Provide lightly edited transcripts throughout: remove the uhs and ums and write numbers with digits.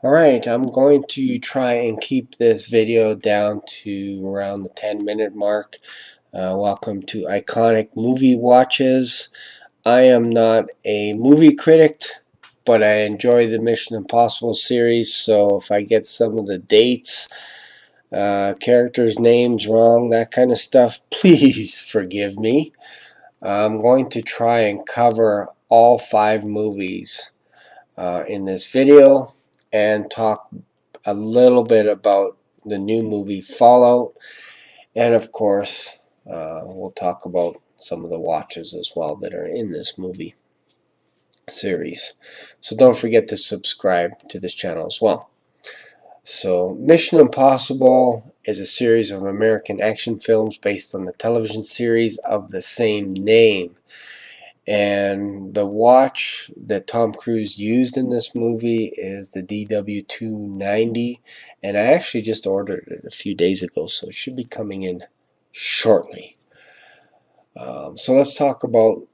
Alright, I'm going to try and keep this video down to around the 10-minute mark. Welcome to Iconic Movie Watches. I am not a movie critic, but I enjoy the Mission Impossible series, so if I get some of the dates, characters' names wrong, that kind of stuff, please forgive me. I'm going to try and cover all 5 movies in this video and talk a little bit about the new movie Fallout, and of course, we'll talk about some of the watches as well that are in this movie series. So don't forget to subscribe to this channel as well. So, Mission Impossible is a series of American action films based on the television series of the same name. And the watch that Tom Cruise used in this movie is the DW290, and I actually just ordered it a few days ago, so it should be coming in shortly. So let's talk about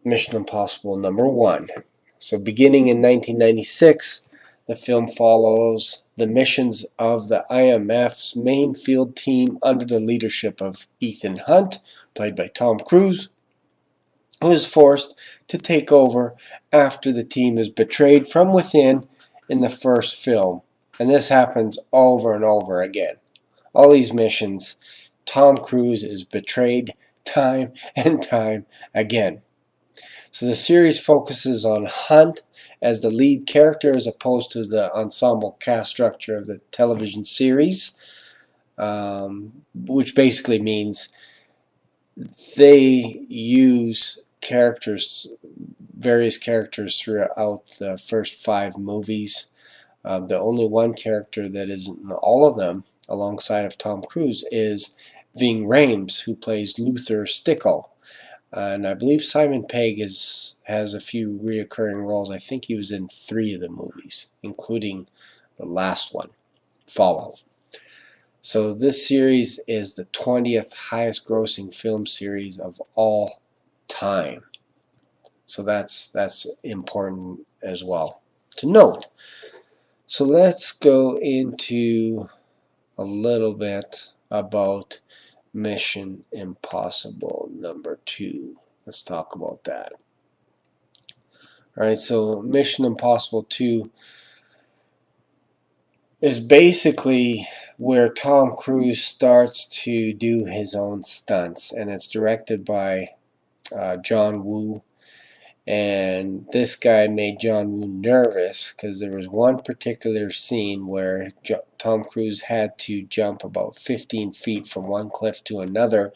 Mission Impossible number 1. So beginning in 1996, the film follows the missions of the IMF's main field team under the leadership of Ethan Hunt, played by Tom Cruise, who is forced to take over after the team is betrayed from within in the first film. And this happens over and over again. All these missions, Tom Cruise is betrayed time and time again. So the series focuses on Hunt as the lead character as opposed to the ensemble cast structure of the television series, which basically means they use various characters throughout the first 5 movies. The only one character that is in all of them, alongside of Tom Cruise, is Ving Rhames, who plays Luther Stickle. And I believe Simon Pegg has a few reoccurring roles. I think he was in 3 of the movies, including the last one, Fallout. So this series is the 20th highest grossing film series of all time. So that's important as well to note. So let's go into a little bit about Mission Impossible number 2. Let's talk about that. Alright, so Mission Impossible 2 is basically where Tom Cruise starts to do his own stunts, and it's directed by John Woo. And this guy made John Woo nervous because there was one particular scene where Tom Cruise had to jump about 15 feet from one cliff to another,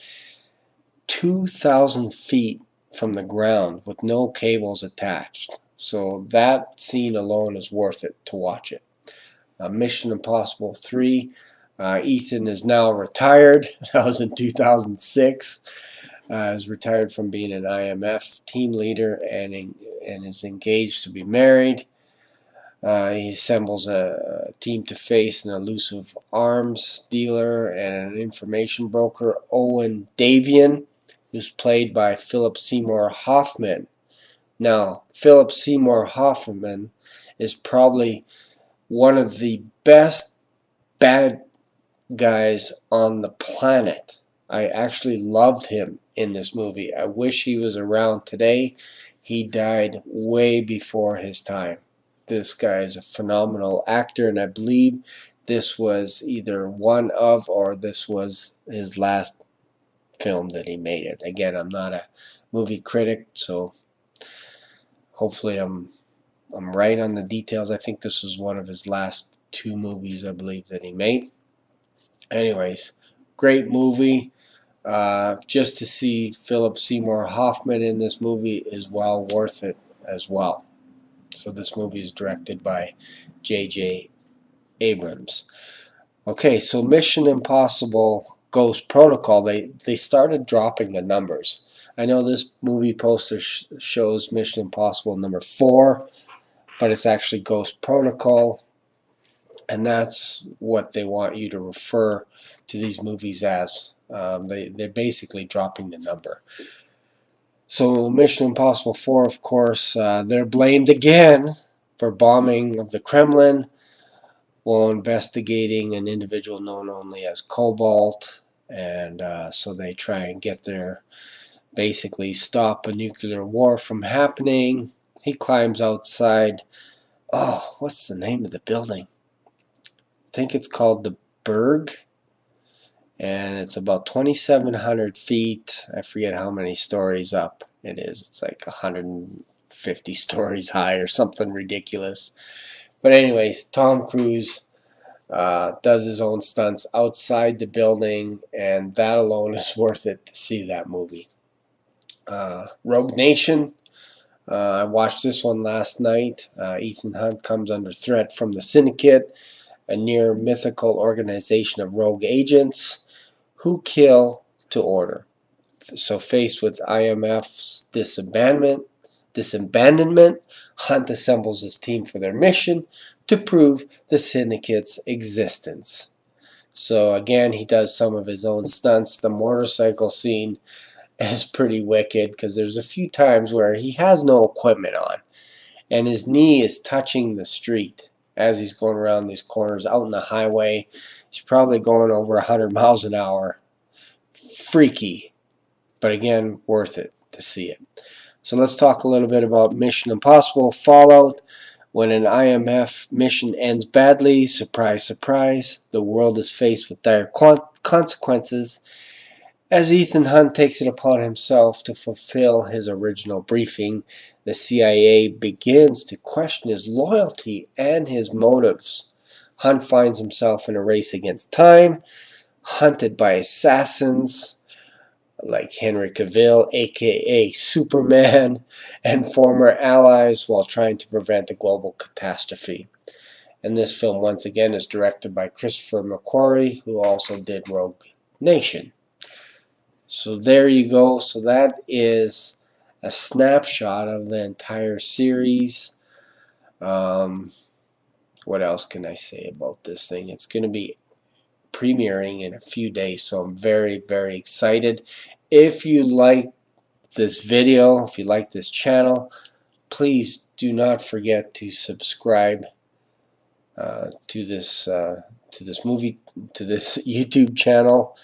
2,000 feet from the ground with no cables attached. So that scene alone is worth it to watch it. Mission Impossible 3, Ethan is now retired. That was in 2006. Is retired from being an IMF team leader and is engaged to be married. He assembles a team to face an elusive arms dealer and an information broker, Owen Davian, who's played by Philip Seymour Hoffman. Now, Philip Seymour Hoffman is probably one of the best bad guys on the planet. I actually loved him in this movie. I wish he was around today. He died way before his time. This guy is a phenomenal actor, and I believe this was either one of or this was his last film that he made it. Again, I'm not a movie critic, so hopefully I'm right on the details. I think this was one of his last 2 movies, I believe, that he made. Anyways, great movie. Just to see Philip Seymour Hoffman in this movie is well worth it as well. So this movie is directed by J.J. Abrams. Okay, so Mission Impossible Ghost Protocol, they started dropping the numbers. I know this movie poster shows Mission Impossible number 4, but it's actually Ghost Protocol, and that's what they want you to refer to these movies as. They're basically dropping the number. So Mission Impossible 4, of course, they're blamed again for bombing of the Kremlin. while investigating an individual known only as Cobalt, and so they try and get there, basically stop a nuclear war from happening. He climbs outside. Oh, what's the name of the building? I think it's called the Berg, and it's about 2,700 feet. I forget how many stories up it is. It's like 150 stories high or something ridiculous. But anyways, Tom Cruise does his own stunts outside the building, and that alone is worth it to see that movie. Rogue Nation. I watched this one last night. Ethan Hunt comes under threat from the Syndicate, a near mythical organization of rogue agents who kill to order. So faced with IMF's disabandonment, Hunt assembles his team for their mission to prove the Syndicate's existence. So again, he does some of his own stunts. The motorcycle scene is pretty wicked because there's a few times where he has no equipment on and his knee is touching the street as he's going around these corners out in the highway. He's probably going over 100 miles an hour. Freaky, but again, worth it to see it. So let's talk a little bit about Mission Impossible Fallout. When an IMF mission ends badly, surprise, surprise, the world is faced with dire consequences as Ethan Hunt takes it upon himself to fulfill his original briefing. The CIA begins to question his loyalty and his motives. Hunt finds himself in a race against time, hunted by assassins like Henry Cavill, aka Superman, and former allies while trying to prevent a global catastrophe. And this film, once again, is directed by Christopher McQuarrie, who also did Rogue Nation. So there you go. So that is a snapshot of the entire series. What else can I say about this thing? It's going to be premiering in a few days, so I'm very, very excited. If you like this video, if you like this channel, please do not forget to subscribe to this YouTube channel,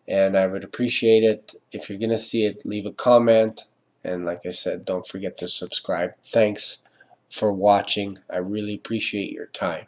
and I would appreciate it. If you're gonna see it, leave a comment, and like I said, don't forget to subscribe. Thanks for watching. I really appreciate your time.